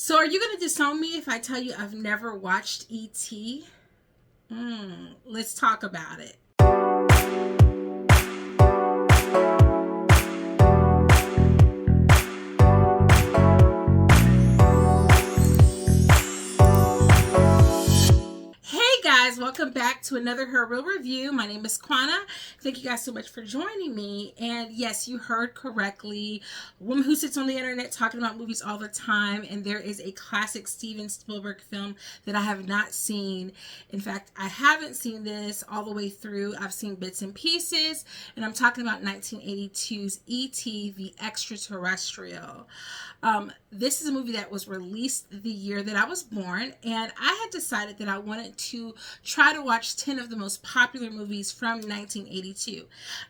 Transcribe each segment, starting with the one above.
So are you going to disown me if I tell you I've never watched E.T.? Let's talk about it. Hey guys, welcome back to another Her Real Review. My name is Quana. Thank you guys so much for joining me. And yes, you heard correctly. A woman who sits on the internet talking about movies all the time. And there is a classic Steven Spielberg film that I have not seen. In fact, I haven't seen this all the way through. I've seen bits and pieces. And I'm talking about 1982's E.T. the Extra-Terrestrial. This is a movie that was released the year that I was born, and I had decided that I wanted to try to watch 10 of the most popular movies from 1982.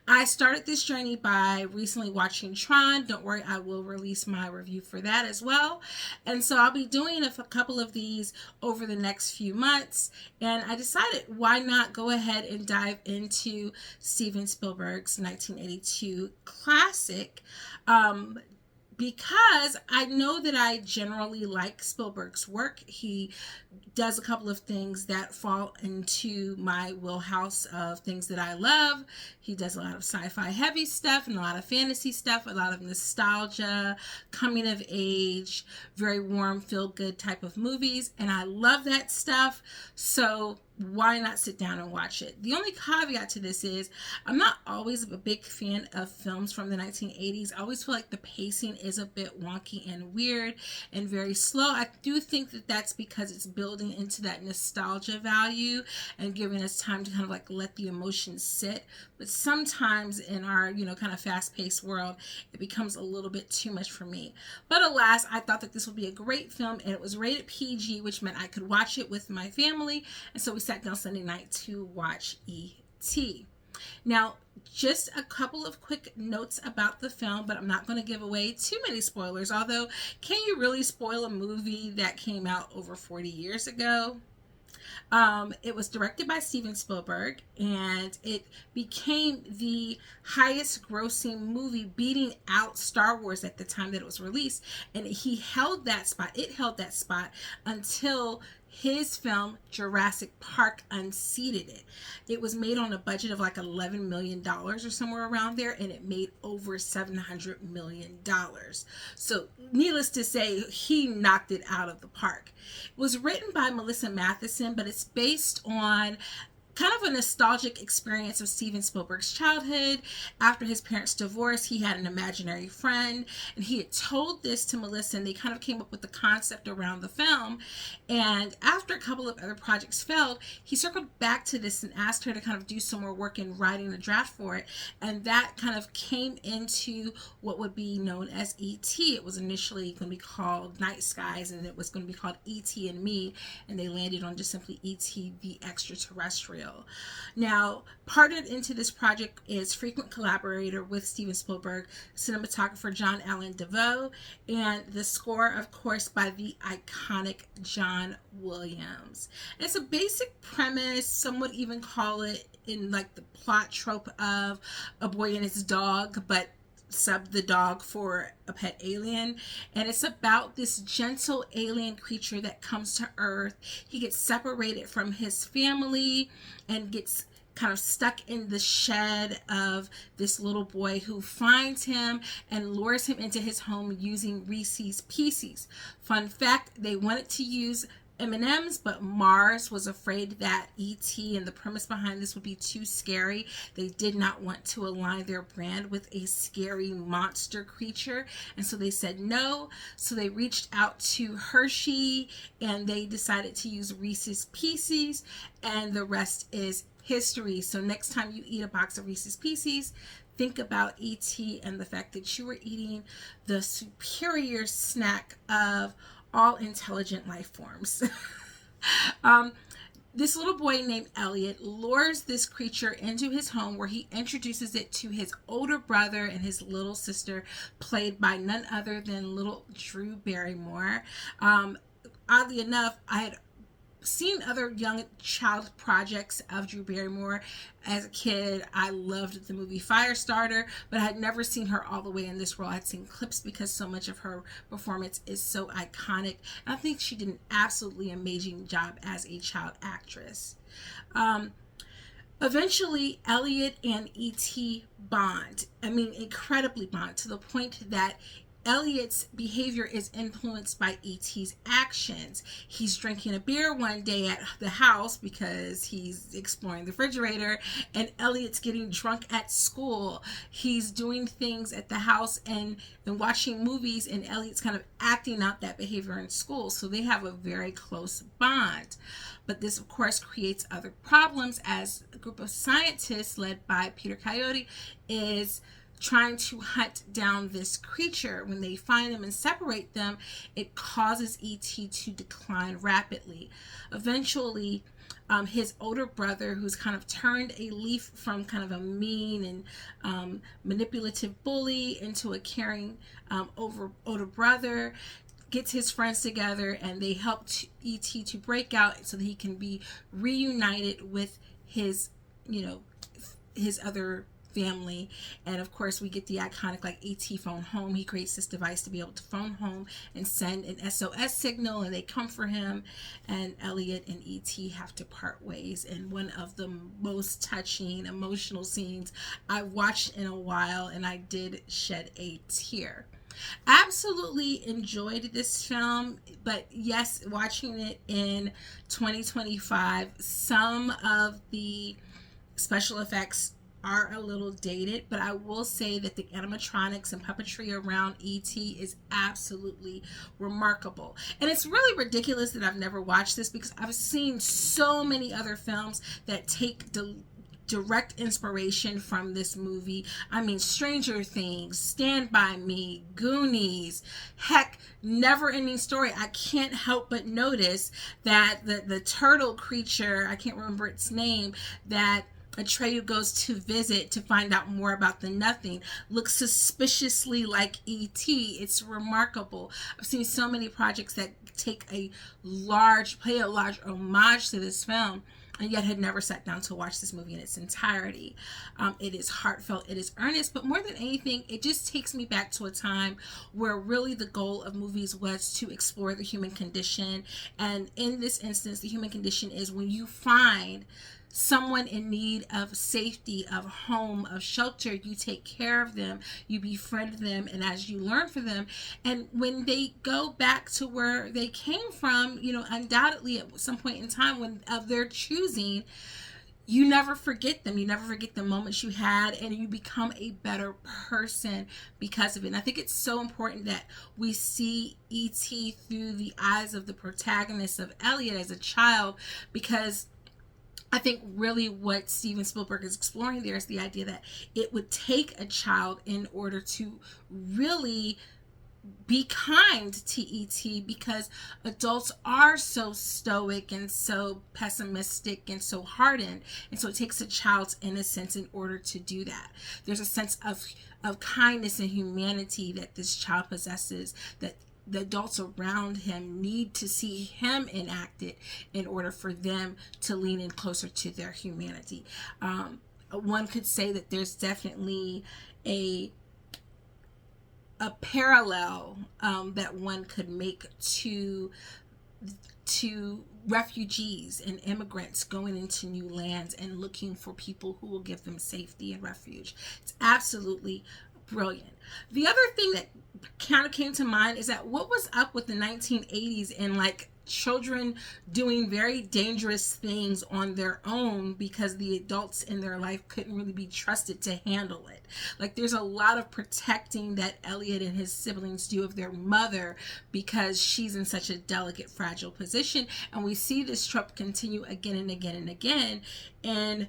I started this journey by recently watching Tron. Don't worry, I will release my review for that as well. And so I'll be doing a couple of these over the next few months, and I decided why not go ahead and dive into Steven Spielberg's 1982 classic. Because I know that I generally like Spielberg's work. He does a couple of things that fall into my wheelhouse of things that I love. He does a lot of sci-fi heavy stuff and a lot of fantasy stuff, a lot of nostalgia, coming of age, very warm, feel-good type of movies. And I love that stuff. So why not sit down and watch it? The only caveat to this is I'm not always a big fan of films from the 1980s. I always feel like the pacing is a bit wonky and weird and very slow. I do think that that's because it's building into that nostalgia value and giving us time to kind of like let the emotions sit. But sometimes in our, kind of fast-paced world, it becomes a little bit too much for me. But alas, I thought that this would be a great film, and it was rated PG, which meant I could watch it with my family. And so we sat down Sunday night to watch E.T. Now, just a couple of quick notes about the film, but I'm not going to give away too many spoilers. Although, can you really spoil a movie that came out over 40 years ago? It was directed by Steven Spielberg, and it became the highest grossing movie, beating out Star Wars at the time that it was released. And he held that spot. It held that spot until his film Jurassic Park unseated it. It was made on a budget of like $11 million or somewhere around there, and it made over $700 million. So needless to say, he knocked it out of the park. It was written by Melissa Matheson, but it's based on kind of a nostalgic experience of Steven Spielberg's childhood. After his parents' divorce, he had an imaginary friend, and he had told this to Melissa, and they kind of came up with the concept around the film. And after a couple of other projects failed, he circled back to this and asked her to kind of do some more work in writing a draft for it. And that kind of came into what would be known as E.T. It was initially going to be called Night Skies, and it was going to be called E.T. and Me, and they landed on just simply E.T. the Extra-Terrestrial. Now, partnered into this project is frequent collaborator with Steven Spielberg, cinematographer John Allen DeVoe, and the score, of course, by the iconic John Williams. It's a basic premise. Some would even call it in like the plot trope of a boy and his dog, but sub the dog for a pet alien. And it's about this gentle alien creature that comes to Earth. He gets separated from his family and gets kind of stuck in the shed of this little boy who finds him and lures him into his home using Reese's Pieces. Fun fact, they wanted to use M&Ms, but Mars was afraid that E.T. and the premise behind this would be too scary. They did not want to align their brand with a scary monster creature, and so they said no. So they reached out to Hershey, and they decided to use Reese's Pieces, and the rest is history. So next time you eat a box of Reese's Pieces, think about E.T. and the fact that you were eating the superior snack of all intelligent life forms. This little boy named Elliot lures this creature into his home, where he introduces it to his older brother and his little sister, played by none other than little Drew Barrymore. Oddly enough, I had seen other young child projects of Drew Barrymore. As a kid, I loved the movie Firestarter, but I had never seen her all the way in this role. I'd seen clips because so much of her performance is so iconic. And I think she did an absolutely amazing job as a child actress. Eventually, Elliot and E.T. bond. I mean, incredibly bond, to the point that Elliot's behavior is influenced by E.T.'s actions. He's drinking a beer one day at the house because he's exploring the refrigerator, and Elliot's getting drunk at school. He's doing things at the house and watching movies, and Elliot's kind of acting out that behavior in school. So they have a very close bond. But this, of course, creates other problems as a group of scientists led by Peter Coyote is trying to hunt down this creature. When they find them and separate them, it causes E.T. to decline rapidly. Eventually, his older brother, who's kind of turned a leaf from kind of a mean and manipulative bully into a caring older brother, gets his friends together and they help E.T. to break out so that he can be reunited with his, his other family. And of course, we get the iconic like E.T. phone home. He creates this device to be able to phone home and send an SOS signal, and they come for him, and Elliot and E.T. have to part ways in one of the most touching, emotional scenes I've watched in a while, and I did shed a tear. Absolutely enjoyed this film, but yes, watching it in 2025, some of the special effects are a little dated, but I will say that the animatronics and puppetry around E.T. is absolutely remarkable. And it's really ridiculous that I've never watched this, because I've seen so many other films that take direct inspiration from this movie. I mean, Stranger Things, Stand By Me, Goonies, heck, Never Ending Story. I can't help but notice that the turtle creature, I can't remember its name, that Atreyu goes to visit to find out more about the Nothing, looks suspiciously like E.T. It's remarkable. I've seen so many projects that pay a large homage to this film, and yet had never sat down to watch this movie in its entirety. It is heartfelt, it is earnest, but more than anything, it just takes me back to a time where really the goal of movies was to explore the human condition. And in this instance, the human condition is when you find someone in need of safety, of home, of shelter, you take care of them, you befriend them, and as you learn from them, and when they go back to where they came from, undoubtedly at some point in time when of their choosing, you never forget them. You never forget the moments you had, and you become a better person because of it. And I think it's so important that we see E.T. through the eyes of the protagonist of Elliot as a child, because I think really what Steven Spielberg is exploring there is the idea that it would take a child in order to really be kind to E.T., because adults are so stoic and so pessimistic and so hardened, and so it takes a child's innocence in order to do that. There's a sense of kindness and humanity that this child possesses, that the adults around him need to see him enacted in order for them to lean in closer to their humanity. One could say that there's definitely a parallel that one could make to refugees and immigrants going into new lands and looking for people who will give them safety and refuge. It's absolutely brilliant. The other thing that kind of came to mind is that what was up with the 1980s and like children doing very dangerous things on their own because the adults in their life couldn't really be trusted to handle it. Like there's a lot of protecting that Elliot and his siblings do of their mother because she's in such a delicate, fragile position. And we see this trope continue again and again and again in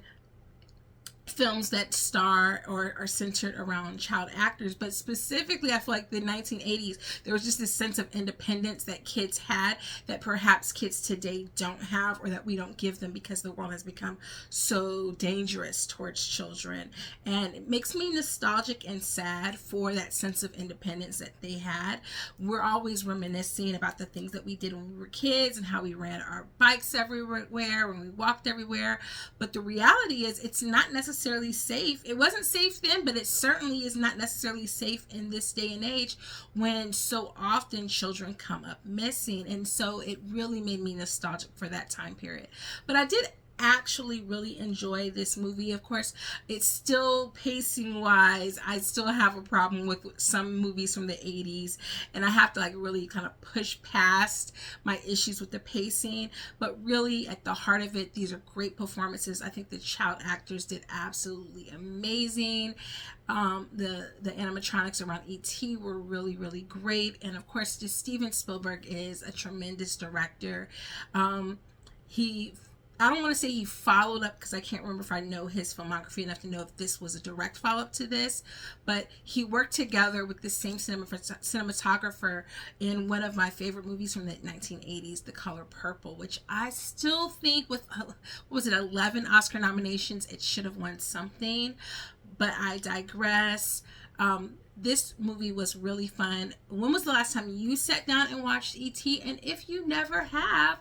films that star or are centered around child actors, but specifically I feel like the 1980s, there was just this sense of independence that kids had that perhaps kids today don't have, or that we don't give them because the world has become so dangerous towards children. And it makes me nostalgic and sad for that sense of independence that they had. We're always reminiscing about the things that we did when we were kids and how we ran our bikes everywhere, when we walked everywhere, but the reality is it's not necessarily safe. It wasn't safe then, but it certainly is not necessarily safe in this day and age when so often children come up missing. And so it really made me nostalgic for that time period. But I did actually really enjoy this movie. Of course, it's still pacing wise, I still have a problem with some movies from the 80s, and I have to like really kind of push past my issues with the pacing. But really at the heart of it, these are great performances. I think the child actors did absolutely amazing. The animatronics around E.T. were really, really great. And of course, just Steven Spielberg is a tremendous director. I don't want to say he followed up, because I can't remember if I know his filmography enough to know if this was a direct follow-up to this, but he worked together with the same cinematographer in one of my favorite movies from the 1980s, The Color Purple, which I still think with, what was it, 11 Oscar nominations, it should have won something, but I digress. This movie was really fun. When was the last time you sat down and watched E.T.? And if you never have,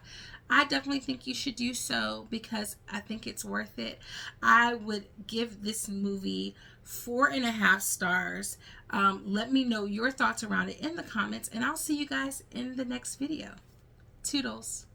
I definitely think you should do so, because I think it's worth it. I would give this movie 4.5 stars. Let me know your thoughts around it in the comments, and I'll see you guys in the next video. Toodles.